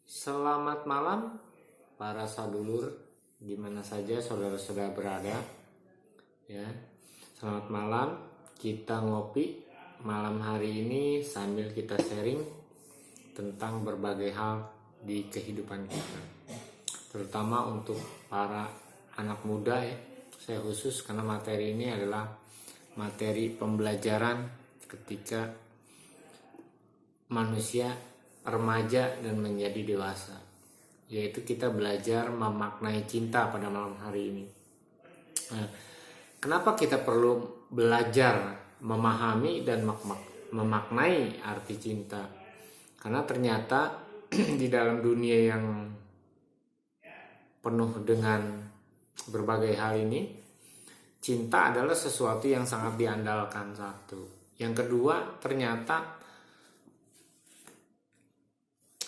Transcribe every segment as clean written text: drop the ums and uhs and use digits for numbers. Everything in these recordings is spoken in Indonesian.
Selamat malam para sadulur di mana saja saudara-saudara berada ya. Selamat malam, kita ngopi malam hari ini sambil kita sharing tentang berbagai hal di kehidupan kita. Terutama untuk para anak muda ya. Saya khusus karena materi ini adalah materi pembelajaran ketika manusia remaja dan menjadi dewasa, yaitu kita belajar memaknai cinta pada malam hari ini. Nah, kenapa kita perlu belajar memahami dan memaknai arti cinta? Karena ternyata di dalam dunia yang penuh dengan berbagai hal ini, cinta adalah sesuatu yang sangat diandalkan, satu. Yang kedua, ternyata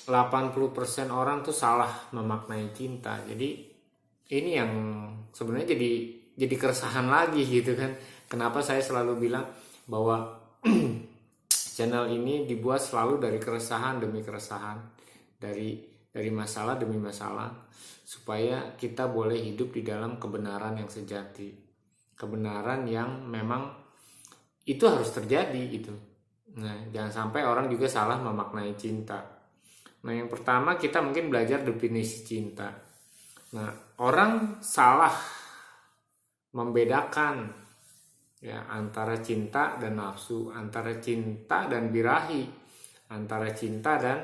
80% orang tuh salah memaknai cinta. Jadi ini yang sebenarnya jadi keresahan lagi gitu kan. Kenapa saya selalu bilang bahwa channel ini dibuat selalu dari keresahan demi keresahan, dari masalah demi masalah, supaya kita boleh hidup di dalam kebenaran yang sejati. Kebenaran yang memang itu harus terjadi gitu. Nah, jangan sampai orang juga salah memaknai cinta. Nah, yang pertama kita mungkin belajar definisi cinta. Nah, orang salah membedakan ya antara cinta dan nafsu, antara cinta dan birahi, antara cinta dan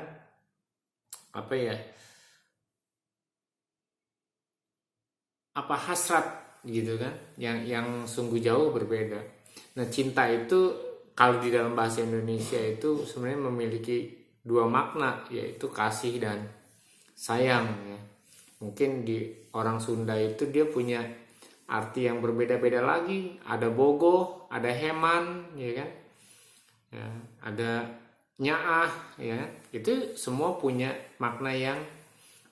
hasrat gitu kan, yang sungguh jauh berbeda. Nah, cinta itu kalau di dalam bahasa Indonesia itu sebenarnya memiliki dua makna, yaitu kasih dan sayang ya. Mungkin di orang Sunda itu dia punya arti yang berbeda-beda lagi. Ada bogoh, ada heman ya kan, ya, ada nyaah ya. Itu semua punya makna yang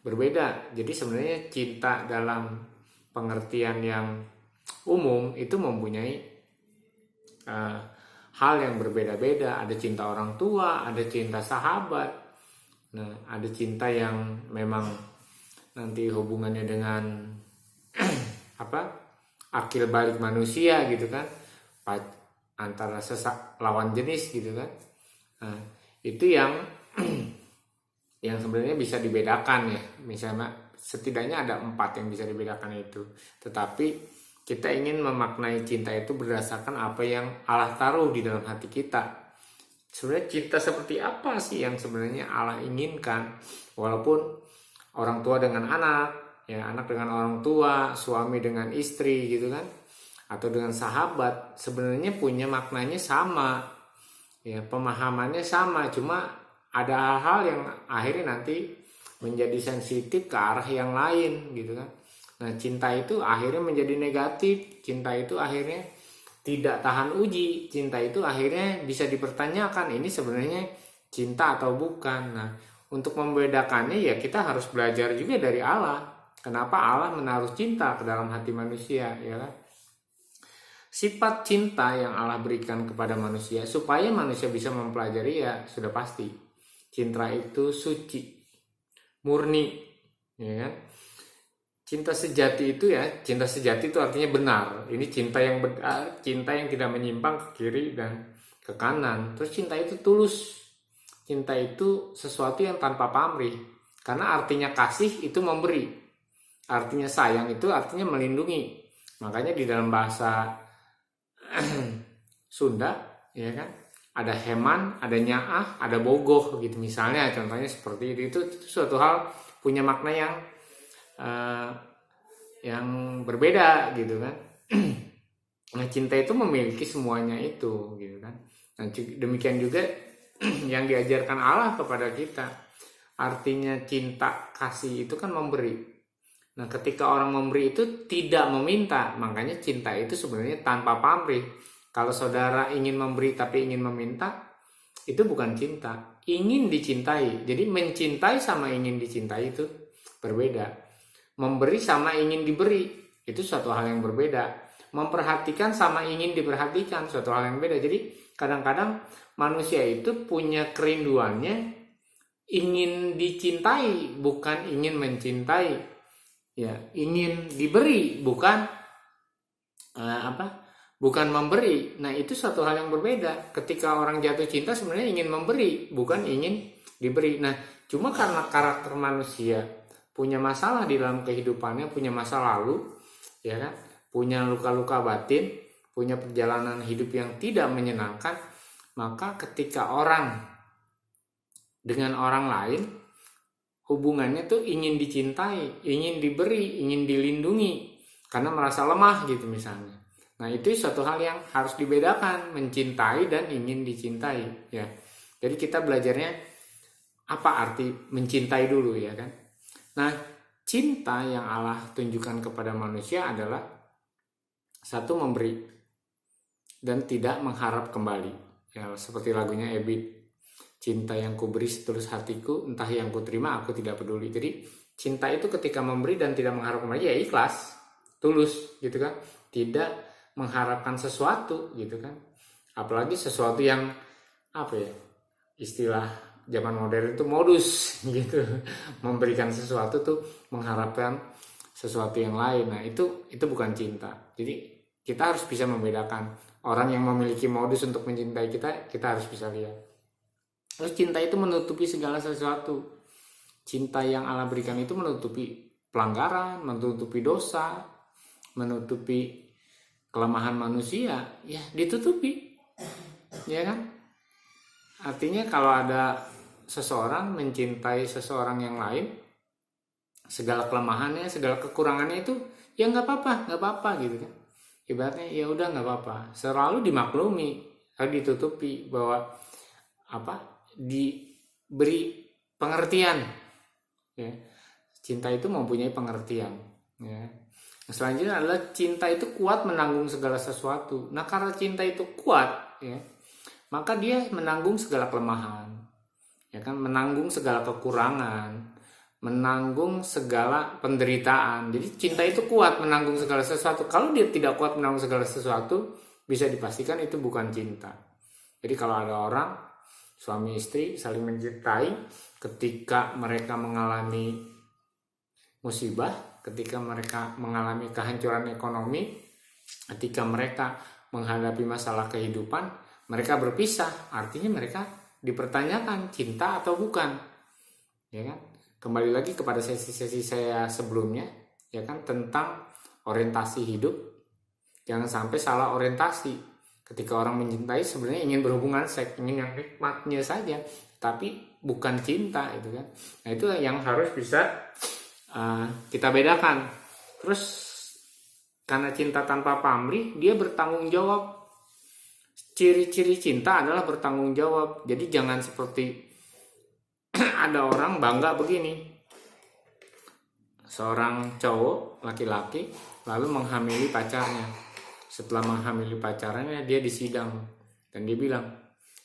berbeda. Jadi sebenarnya cinta dalam pengertian yang umum itu mempunyai hal yang berbeda-beda. Ada cinta orang tua, ada cinta sahabat. Nah, ada cinta yang memang nanti hubungannya dengan akil balik manusia gitu kan, antara lawan jenis gitu kan. Nah, itu yang yang sebenarnya bisa dibedakan ya. Misalnya setidaknya ada 4 yang bisa dibedakan itu. Tetapi kita ingin memaknai cinta itu berdasarkan apa yang Allah taruh di dalam hati kita. Sebenarnya cinta seperti apa sih yang sebenarnya Allah inginkan? Walaupun orang tua dengan anak, ya anak dengan orang tua, suami dengan istri gitu kan, atau dengan sahabat, sebenarnya punya maknanya sama. Ya, pemahamannya sama, cuma ada hal-hal yang akhirnya nanti menjadi sensitif ke arah yang lain gitu kan. Nah, cinta itu akhirnya menjadi negatif, cinta itu akhirnya tidak tahan uji, cinta itu akhirnya bisa dipertanyakan ini sebenarnya cinta atau bukan. Nah, untuk membedakannya ya kita harus belajar juga dari Allah. Kenapa Allah menaruh cinta ke dalam hati manusia, ya kan? Sifat cinta yang Allah berikan kepada manusia supaya manusia bisa mempelajari ya sudah pasti. Cinta itu suci, murni, ya kan? Cinta sejati itu ya, cinta sejati itu artinya benar. Ini cinta yang benar, cinta yang tidak menyimpang ke kiri dan ke kanan. Terus cinta itu tulus. Cinta itu sesuatu yang tanpa pamrih. Karena artinya kasih itu memberi. Artinya sayang itu artinya melindungi. Makanya di dalam bahasa Sunda, ya kan, ada heman, ada nyaah, ada bogoh gitu misalnya. Contohnya seperti itu suatu hal punya makna yang berbeda gitu kan. Nah, cinta itu memiliki semuanya itu gitu kan. Nah, demikian juga yang diajarkan Allah kepada kita. Artinya cinta kasih itu kan memberi. Nah, ketika orang memberi itu tidak meminta, makanya cinta itu sebenarnya tanpa pamrih. Kalau saudara ingin memberi tapi ingin meminta, itu bukan cinta, ingin dicintai. Jadi mencintai sama ingin dicintai itu berbeda. Memberi sama ingin diberi itu suatu hal yang berbeda. Memperhatikan sama ingin diperhatikan suatu hal yang beda. Jadi kadang-kadang manusia itu punya kerinduannya ingin dicintai bukan ingin mencintai, ya ingin diberi bukan bukan memberi. Nah itu satu hal yang berbeda. Ketika orang jatuh cinta sebenarnya ingin memberi bukan ingin diberi. Nah cuma karena karakter manusia punya masalah di dalam kehidupannya, punya masa lalu, ya kan, punya luka-luka batin, punya perjalanan hidup yang tidak menyenangkan, maka ketika orang dengan orang lain hubungannya tuh ingin dicintai, ingin diberi, ingin dilindungi karena merasa lemah gitu misalnya. Nah itu suatu hal yang harus dibedakan, mencintai dan ingin dicintai, ya. Jadi kita belajarnya apa arti mencintai dulu, ya kan. Nah cinta yang Allah tunjukkan kepada manusia adalah satu, memberi dan tidak mengharap kembali, ya seperti lagunya Ebit, cinta yang kuberi setulus hatiku, entah yang kuterima aku tidak peduli. Jadi cinta itu ketika memberi dan tidak mengharap kembali, ya ikhlas, tulus gitu kan, tidak mengharapkan sesuatu gitu kan. Apalagi sesuatu yang istilah zaman modern itu modus gitu, memberikan sesuatu tuh mengharapkan sesuatu yang lain. Nah itu bukan cinta. Jadi kita harus bisa membedakan orang yang memiliki modus untuk mencintai kita harus bisa lihat. Terus cinta itu menutupi segala sesuatu. Cinta yang Allah berikan itu menutupi pelanggaran, menutupi dosa, menutupi kelemahan manusia, ya ditutupi, ya kan. Artinya kalau ada seseorang mencintai seseorang yang lain, segala kelemahannya, segala kekurangannya itu ya nggak apa-apa gitu kan. Ibaratnya ya udah nggak apa-apa, selalu dimaklumi, lalu ditutupi, bahwa diberi pengertian, ya. Cinta itu mempunyai pengertian, ya. Selanjutnya adalah cinta itu kuat menanggung segala sesuatu. Nah karena cinta itu kuat, ya, maka dia menanggung segala kelemahan, ya kan, menanggung segala kekurangan, menanggung segala penderitaan. Jadi cinta itu kuat menanggung segala sesuatu. Kalau dia tidak kuat menanggung segala sesuatu, bisa dipastikan itu bukan cinta. Jadi kalau ada orang suami istri saling mencintai, ketika mereka mengalami musibah, ketika mereka mengalami kehancuran ekonomi, ketika mereka menghadapi masalah kehidupan, mereka berpisah, artinya mereka dipertanyakan cinta atau bukan, ya kan. Kembali lagi kepada sesi-sesi saya sebelumnya, ya kan, tentang orientasi hidup. Jangan sampai salah orientasi. Ketika orang mencintai sebenarnya ingin berhubungan seks, ingin yang nikmatnya saja, tapi bukan cinta itu kan. Nah itu yang harus bisa kita bedakan. Terus karena cinta tanpa pamrih, dia bertanggung jawab. Ciri-ciri cinta adalah bertanggung jawab. Jadi jangan seperti ada orang bangga begini, seorang cowok laki-laki lalu menghamili pacarnya. Setelah menghamili pacarnya, dia disidang dan dia bilang,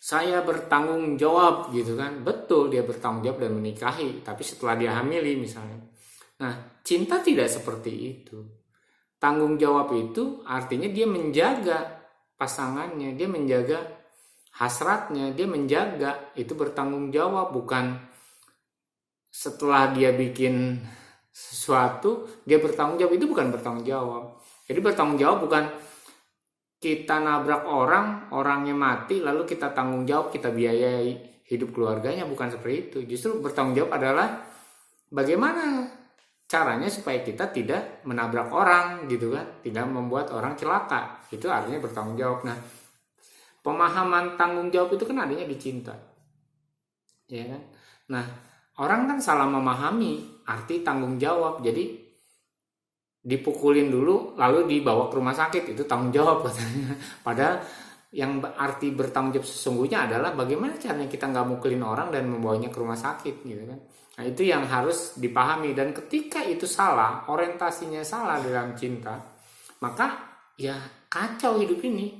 saya bertanggung jawab gitu kan. Betul, dia bertanggung jawab dan menikahi, tapi setelah dia hamili misalnya. Nah cinta tidak seperti itu. Tanggung jawab itu artinya dia menjaga pasangannya, dia menjaga hasratnya, dia menjaga, itu bertanggung jawab. Bukan setelah dia bikin sesuatu dia bertanggung jawab, itu bukan bertanggung jawab. Jadi bertanggung jawab bukan kita nabrak orang, orangnya mati lalu kita tanggung jawab, kita biayai hidup keluarganya, bukan seperti itu. Justru bertanggung jawab adalah bagaimana caranya supaya kita tidak menabrak orang gitu kan, tidak membuat orang celaka. Itu artinya bertanggung jawab. Nah pemahaman tanggung jawab itu kan adanya di cinta, ya kan. Nah orang kan salah memahami arti tanggung jawab. Jadi dipukulin dulu lalu dibawa ke rumah sakit, itu tanggung jawab katanya. Padahal yang arti bertanggung jawab sesungguhnya adalah bagaimana caranya kita nggak mukulin orang dan membawanya ke rumah sakit gitu kan. Nah itu yang harus dipahami. Dan ketika itu salah, orientasinya salah dalam cinta, maka ya kacau hidup ini,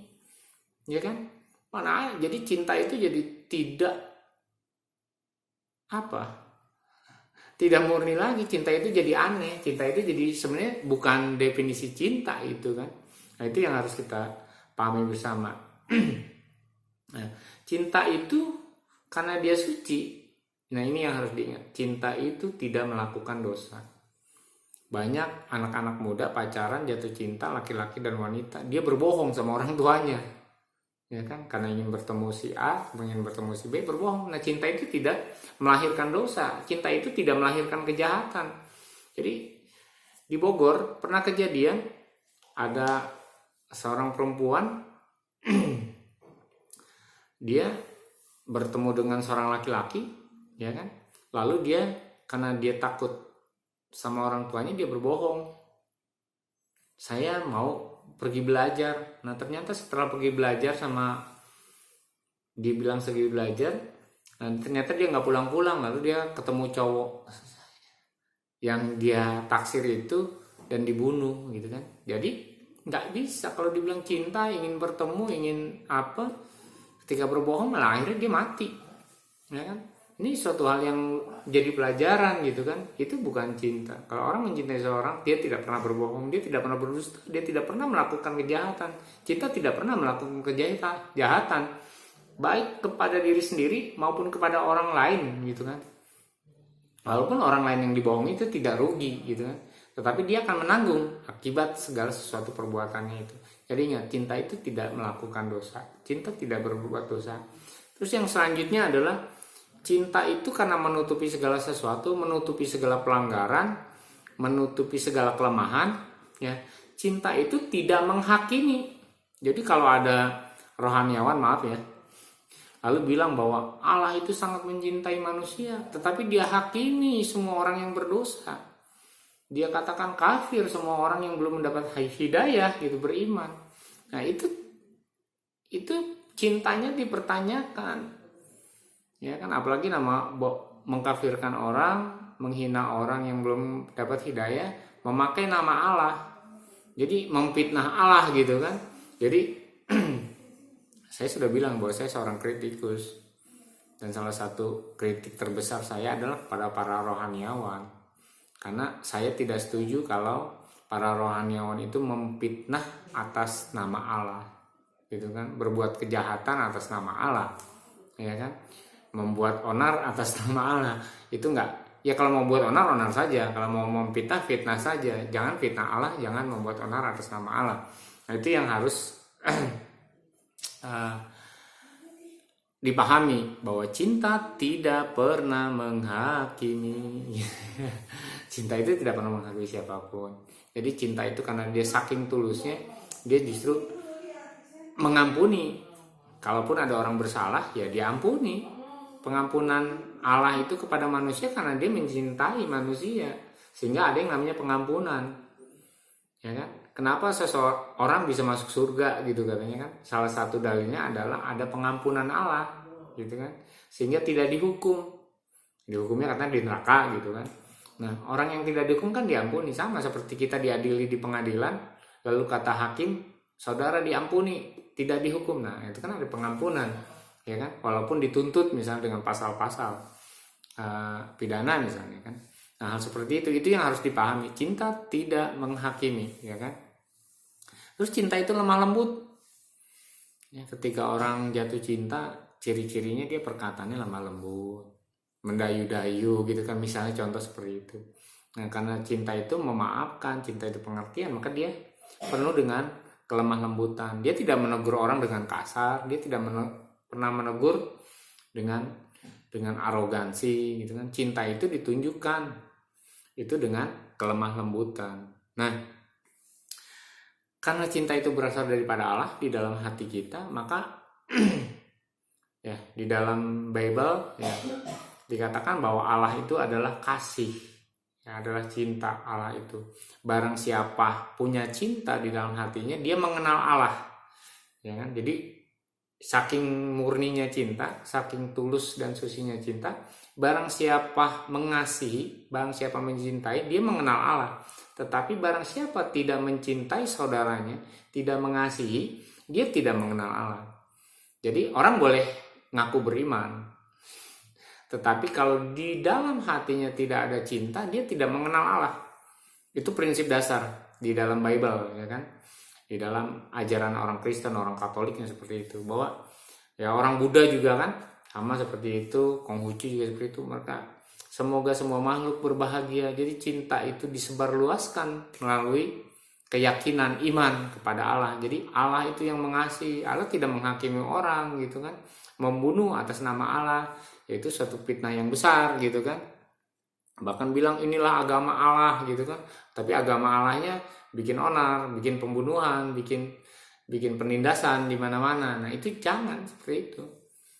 ya kan. Mana jadi cinta itu jadi tidak murni lagi. Cinta itu jadi aneh. Cinta itu jadi sebenarnya bukan definisi cinta itu kan. Nah itu yang harus kita pahami bersama. Nah, cinta itu karena dia suci, Nah ini yang harus diingat, cinta itu tidak melakukan dosa. Banyak anak-anak muda pacaran jatuh cinta, laki-laki dan wanita, dia berbohong sama orang tuanya, ya kan, karena ingin bertemu si A, ingin bertemu si B, berbohong. Nah cinta itu tidak melahirkan dosa, cinta itu tidak melahirkan kejahatan. Jadi di Bogor pernah kejadian ada seorang perempuan dia bertemu dengan seorang laki-laki, ya kan, lalu dia karena dia takut sama orang tuanya, dia berbohong, saya mau pergi belajar. Nah ternyata setelah pergi belajar sama, dia bilang pergi belajar, dan ternyata dia nggak pulang-pulang, lalu dia ketemu cowok yang dia taksir itu dan dibunuh gitu kan. Jadi nggak bisa kalau dibilang cinta, ingin bertemu, ingin apa, ketika berbohong malah akhirnya dia mati, ya kan. Ini suatu hal yang jadi pelajaran gitu kan. Itu bukan cinta. Kalau orang mencintai seorang, dia tidak pernah berbohong, dia tidak pernah berdusta, dia tidak pernah melakukan kejahatan. Cinta tidak pernah melakukan kejahatan, baik kepada diri sendiri maupun kepada orang lain gitu kan. Walaupun orang lain yang dibohongi itu tidak rugi gitu kan, tetapi dia akan menanggung akibat segala sesuatu perbuatannya itu. Jadi ingat, cinta itu tidak melakukan dosa, cinta tidak berbuat dosa. Terus yang selanjutnya adalah cinta itu karena menutupi segala sesuatu, menutupi segala pelanggaran, menutupi segala kelemahan, ya. Cinta itu tidak menghakimi. Jadi kalau ada rohaniawan, maaf ya, lalu bilang bahwa Allah itu sangat mencintai manusia, tetapi dia hakimi semua orang yang berdosa. Dia katakan kafir semua orang yang belum mendapat hidayah gitu, beriman. Nah itu cintanya dipertanyakan, ya kan. Apalagi mengkafirkan orang, menghina orang yang belum dapat hidayah, memakai nama Allah, jadi memfitnah Allah gitu kan. Jadi saya sudah bilang bahwa saya seorang kritikus, dan salah satu kritik terbesar saya adalah kepada para rohaniawan, karena saya tidak setuju kalau para rohaniawan itu memfitnah atas nama Allah gitu kan, berbuat kejahatan atas nama Allah, ya kan, membuat onar atas nama Allah. Itu enggak, ya kalau mau buat onar saja, kalau mau memfitnah, fitnah saja, jangan fitnah Allah, jangan membuat onar atas nama Allah. Nah itu yang harus dipahami, bahwa cinta tidak pernah menghakimi. Cinta itu tidak pernah menghakimi siapapun. Jadi cinta itu karena dia saking tulusnya, dia justru mengampuni. Kalaupun ada orang bersalah, ya dia ampuni. Pengampunan Allah itu kepada manusia karena dia mencintai manusia, sehingga ada yang namanya pengampunan, ya kan. Kenapa seseorang bisa masuk surga gitu katanya kan? Salah satu dalilnya adalah ada pengampunan Allah gitu kan, sehingga tidak dihukum. Dihukumnya karena di neraka gitu kan. Nah orang yang tidak dihukum kan diampuni, sama seperti kita diadili di pengadilan, lalu kata hakim, saudara diampuni, tidak dihukum. Nah itu kan ada pengampunan, ya kan. Walaupun dituntut misalnya dengan pasal-pasal pidana misalnya kan. Nah hal seperti itu yang harus dipahami. Cinta tidak menghakimi, ya kan. Terus cinta itu lemah lembut. Ya, ketika orang jatuh cinta, ciri-cirinya dia perkataannya lemah lembut, mendayu-dayu gitu kan, misalnya contoh seperti itu. Nah karena cinta itu memaafkan, cinta itu pengertian, maka dia penuh dengan kelemah lembutan. Dia tidak menegur orang dengan kasar, dia tidak pernah menegur dengan arogansi gitu kan. Cinta itu ditunjukkan itu dengan kelemah lembutan. Nah karena cinta itu berasal daripada Allah di dalam hati kita, maka ya di dalam Bible ya dikatakan bahwa Allah itu adalah kasih, ya, adalah cinta. Allah itu, barang siapa punya cinta di dalam hatinya, dia mengenal Allah, ya kan. Jadi saking murninya cinta, saking tulus dan sucinya cinta, barang siapa mengasihi, barang siapa mencintai, dia mengenal Allah. Tetapi barang siapa tidak mencintai saudaranya, tidak mengasihi, dia tidak mengenal Allah. Jadi orang boleh ngaku beriman, tetapi kalau di dalam hatinya tidak ada cinta, dia tidak mengenal Allah. Itu prinsip dasar di dalam Bible, ya kan. Di dalam ajaran orang Kristen, orang Katolik yang seperti itu, bahwa ya orang Buddha juga kan, Sama seperti itu, Konghucu juga seperti itu. Mereka semoga semua makhluk berbahagia. Jadi cinta itu disebarluaskan melalui keyakinan iman kepada Allah. Jadi Allah itu yang mengasihi. Allah tidak menghakimi orang gitu kan. Membunuh atas nama Allah, yaitu suatu fitnah yang besar gitu kan. Bahkan bilang inilah agama Allah gitu kan. Tapi agama Allahnya bikin onar, bikin pembunuhan, bikin penindasan di mana-mana. Nah, itu jangan seperti itu.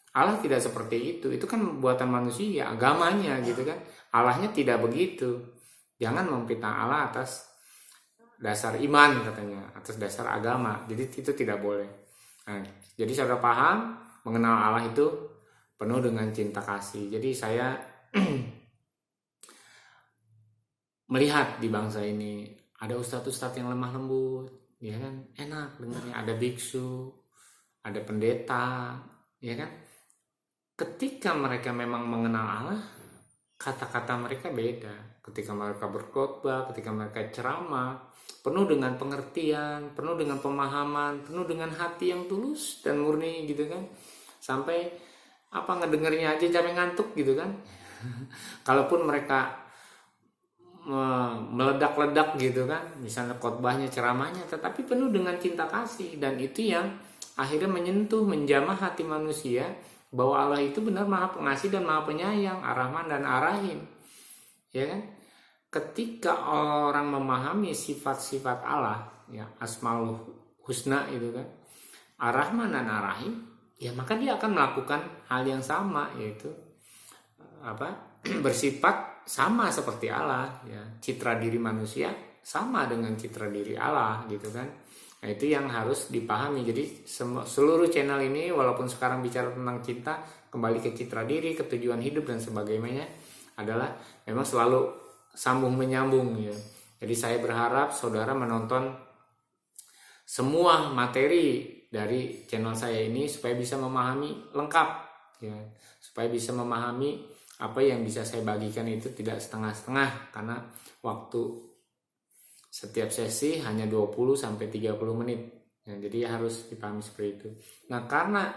Allah tidak seperti itu kan buatan manusia, agamanya gitu kan. Allahnya tidak begitu. Jangan memfitnah Allah atas dasar iman katanya, atas dasar agama. Jadi itu tidak boleh. Nah, jadi saudara paham, mengenal Allah itu penuh dengan cinta kasih. Jadi saya melihat di bangsa ini ada ustadz-ustadz yang lemah lembut, ya kan, enak dengarnya. Ada biksu, ada pendeta, ya kan. Ketika mereka memang mengenal Allah, kata-kata mereka beda. Ketika mereka berkhotbah, ketika mereka ceramah, penuh dengan pengertian, penuh dengan pemahaman, penuh dengan hati yang tulus dan murni gitu kan. Sampai ngedengernya aja capek ngantuk gitu kan. Kalaupun mereka meledak-ledak gitu kan, misalnya khotbahnya, ceramahnya, tetapi penuh dengan cinta kasih. Dan itu yang akhirnya menyentuh, menjamah hati manusia bahwa Allah itu benar maha pengasih dan maha penyayang, ar-Rahman dan ar-Rahim, ya kan. Ketika orang memahami sifat-sifat Allah, ya, Asmaul Husna itu kan, ar-Rahman dan ar-Rahim, ya maka dia akan melakukan hal yang sama, yaitu bersifat sama seperti Allah, ya. Citra diri manusia sama dengan citra diri Allah gitu kan. Nah, itu yang harus dipahami. Jadi seluruh channel ini walaupun sekarang bicara tentang cinta, kembali ke citra diri, ke tujuan hidup dan sebagainya, adalah memang selalu sambung menyambung ya. Jadi saya berharap saudara menonton semua materi dari channel saya ini supaya bisa memahami lengkap ya, supaya bisa memahami apa yang bisa saya bagikan itu tidak setengah-setengah, karena waktu setiap sesi hanya 20-30 menit ya, jadi harus dipahami seperti itu. Nah, karena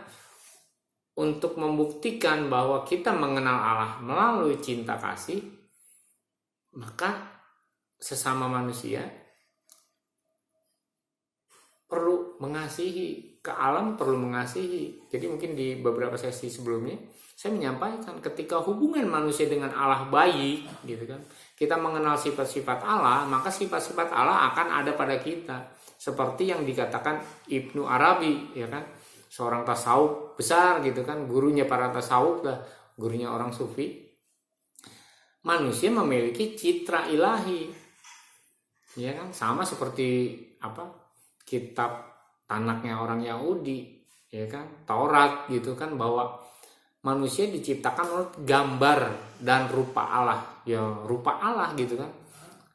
untuk membuktikan bahwa kita mengenal Allah melalui cinta kasih, maka sesama manusia perlu mengasihi, ke alam perlu mengasihi. Jadi mungkin di beberapa sesi sebelumnya saya menyampaikan ketika hubungan manusia dengan Allah baik gitu kan, kita mengenal sifat-sifat Allah, maka sifat-sifat Allah akan ada pada kita. Seperti yang dikatakan Ibnu Arabi ya kan, seorang tasawuf besar gitu kan, gurunya para tasawuf lah, gurunya orang sufi. Manusia memiliki citra ilahi, ya kan, sama seperti kitab Tanaknya orang Yahudi, ya kan, Taurat gitu kan, bahwa manusia diciptakan menurut gambar dan rupa Allah, ya rupa Allah gitu kan,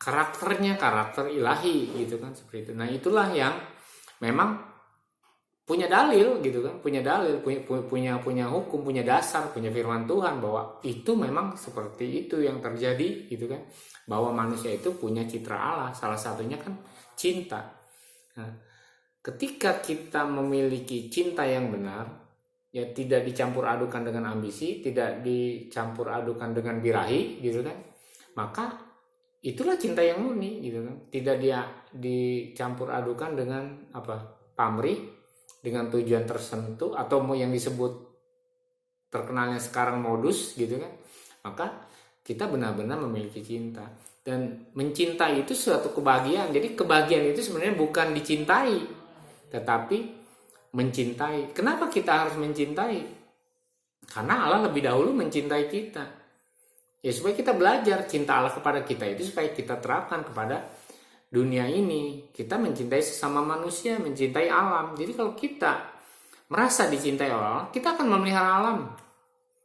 karakternya karakter ilahi gitu kan, seperti itu. Nah, itulah yang memang punya dalil gitu kan, punya dalil, punya hukum, punya dasar, punya firman Tuhan bahwa itu memang seperti itu yang terjadi gitu kan, bahwa manusia itu punya citra Allah, salah satunya kan cinta. Nah, ketika kita memiliki cinta yang benar, ya tidak dicampur adukan dengan ambisi, tidak dicampur adukan dengan birahi gitu kan, maka itulah cinta yang murni gitu kan. Tidak dia dicampur adukan dengan pamrih, dengan tujuan tertentu, atau yang disebut terkenalnya sekarang modus gitu kan. Maka kita benar-benar memiliki cinta, dan mencintai itu suatu kebahagiaan. Jadi kebahagiaan itu sebenarnya bukan dicintai, tetapi mencintai. Kenapa kita harus mencintai? Karena Allah lebih dahulu mencintai kita. Ya, supaya kita belajar cinta Allah kepada kita itu supaya kita terapkan kepada dunia ini. Kita mencintai sesama manusia, mencintai alam. Jadi kalau kita merasa dicintai Allah, kita akan memelihara alam.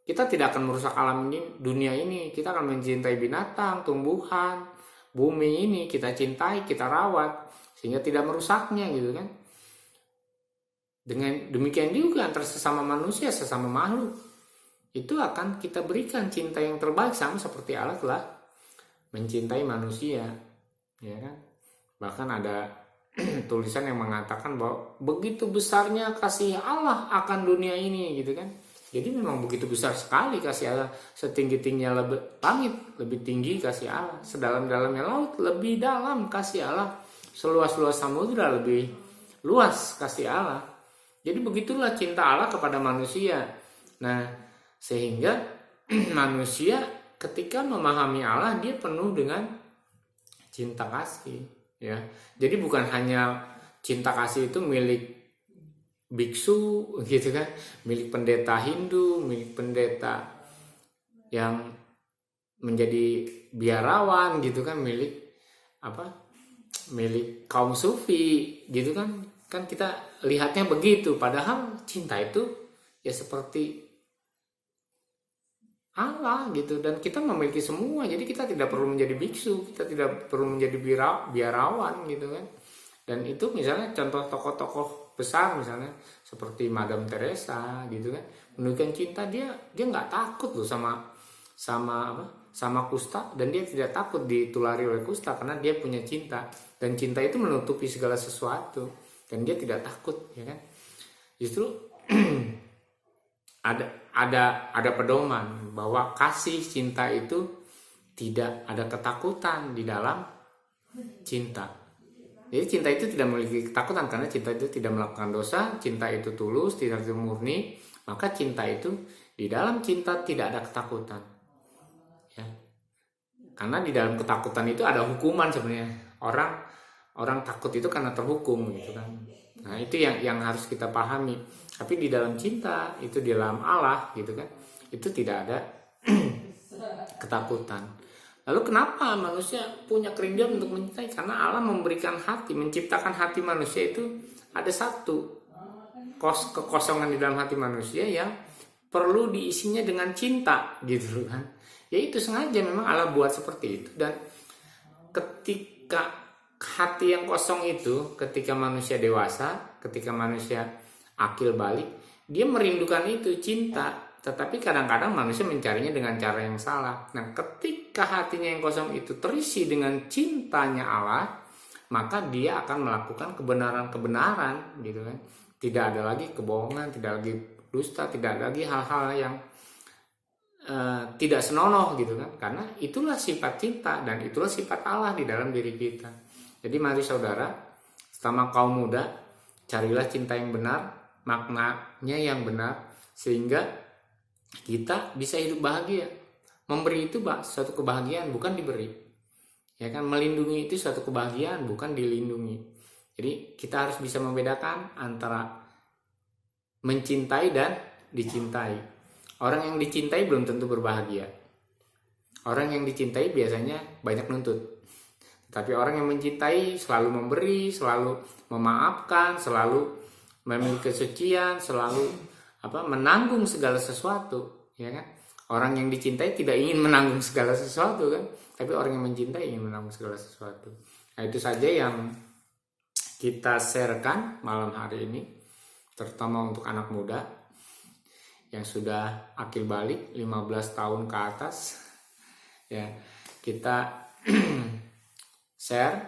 Kita tidak akan merusak alam ini, dunia ini. Kita akan mencintai binatang, tumbuhan, bumi ini kita cintai, kita rawat sehingga tidak merusaknya gitu kan. Dengan demikian juga antara sesama manusia, sesama makhluk, itu akan kita berikan cinta yang terbaik, sama seperti Allah telah mencintai manusia, ya kan. Bahkan ada tulisan yang mengatakan bahwa begitu besarnya kasih Allah akan dunia ini gitu kan, Jadi memang begitu besar sekali kasih Allah, setinggi-tingginya langit lebih tinggi kasih Allah, sedalam-dalamnya laut lebih dalam kasih Allah, seluas-luas samudra lebih luas kasih Allah. Jadi begitulah cinta Allah kepada manusia. Nah, sehingga manusia ketika memahami Allah, dia penuh dengan cinta kasih, ya. Jadi bukan hanya cinta kasih itu milik biksu gitu kan, milik pendeta Hindu, milik pendeta yang menjadi biarawan gitu kan, milik kaum sufi gitu kan kita lihatnya begitu. Padahal cinta itu ya seperti Allah gitu, dan kita memiliki semua. Jadi kita tidak perlu menjadi biksu, kita tidak perlu menjadi biarawan gitu kan. Dan itu misalnya contoh tokoh-tokoh besar misalnya seperti Madam Teresa gitu kan, menunjukkan cinta. Dia nggak takut loh sama kusta, dan dia tidak takut ditulari oleh kusta karena dia punya cinta, dan cinta itu menutupi segala sesuatu, dan dia tidak takut, ya kan. Justru ada pedoman bahwa kasih cinta itu tidak ada ketakutan di dalam cinta. Jadi cinta itu tidak memiliki ketakutan karena cinta itu tidak melakukan dosa, cinta itu tulus, tidak itu murni, maka cinta itu di dalam cinta tidak ada ketakutan. Ya. Karena di dalam ketakutan itu ada hukuman sebenarnya. Orang takut itu karena terhukum gitu kan. Nah, itu yang harus kita pahami. Tapi di dalam cinta, itu di dalam Allah gitu kan, itu tidak ada ketakutan. Lalu kenapa manusia punya kerinduan untuk mencintai? Karena Allah memberikan hati, menciptakan hati manusia itu ada satu kekosongan di dalam hati manusia yang perlu diisinya dengan cinta gitu kan. Ya itu sengaja memang Allah buat seperti itu. Dan ketika hati yang kosong itu, ketika manusia dewasa, ketika manusia akil balik, dia merindukan itu cinta. Tetapi kadang-kadang manusia mencarinya dengan cara yang salah. Nah, ketika hatinya yang kosong itu terisi dengan cintanya Allah, maka dia akan melakukan kebenaran-kebenaran gitu kan. Tidak ada lagi kebohongan, tidak lagi dusta, tidak ada lagi hal-hal yang tidak senonoh gitu kan. Karena itulah sifat cinta dan itulah sifat Allah di dalam diri kita. Jadi mari saudara, sama kaum muda, carilah cinta yang benar, maknanya yang benar, sehingga kita bisa hidup bahagia. Memberi itu suatu kebahagiaan, bukan diberi. Ya kan, melindungi itu suatu kebahagiaan, bukan dilindungi. Jadi kita harus bisa membedakan antara mencintai dan dicintai. Orang yang dicintai belum tentu berbahagia. Orang yang dicintai biasanya banyak nuntut. Tapi orang yang mencintai selalu memberi, selalu memaafkan, selalu memiliki kesucian, selalu menanggung segala sesuatu, ya kan? Orang yang dicintai tidak ingin menanggung segala sesuatu kan, tapi orang yang mencintai ingin menanggung segala sesuatu. Nah, itu saja yang kita sharekan malam hari ini, terutama untuk anak muda yang sudah akil balik 15 tahun ke atas. Ya, kita share,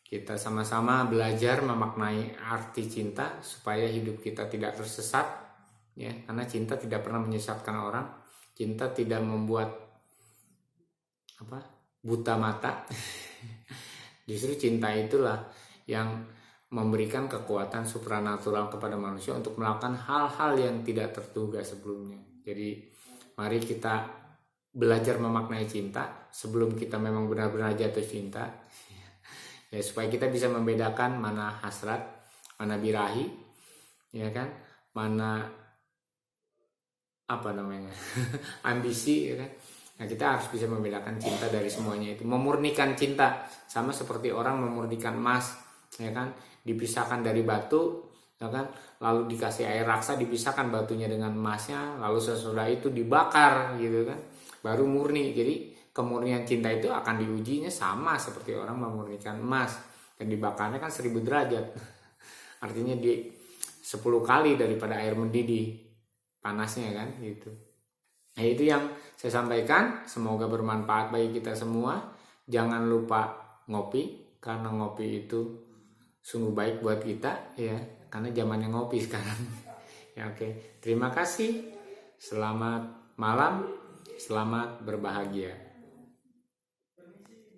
kita sama-sama belajar memaknai arti cinta supaya hidup kita tidak tersesat. Ya, karena cinta tidak pernah menyesatkan orang, cinta tidak membuat buta mata. Justru cinta itulah yang memberikan kekuatan supranatural kepada manusia untuk melakukan hal-hal yang tidak terduga sebelumnya. Jadi mari kita belajar memaknai cinta sebelum kita memang benar-benar jatuh cinta. Ya, supaya kita bisa membedakan mana hasrat, mana birahi, ya kan, mana ambisi, ya kan. Nah, kita harus bisa membedakan cinta dari semuanya itu, memurnikan cinta, sama seperti orang memurnikan emas, ya kan, dipisahkan dari batu, ya kan, lalu dikasih air raksa, dipisahkan batunya dengan emasnya, lalu sesudah itu dibakar gitu kan, baru murni. Jadi kemurnian cinta itu akan diujinya sama seperti orang memurnikan emas, dan dibakarnya kan 1000 derajat. Artinya 10 kali daripada air mendidih panasnya kan gitu. Nah, itu yang saya sampaikan, semoga bermanfaat bagi kita semua. Jangan lupa ngopi, karena ngopi itu sungguh baik buat kita ya, karena zamannya ngopi sekarang. Ya, oke. Terima kasih. Selamat malam, selamat berbahagia.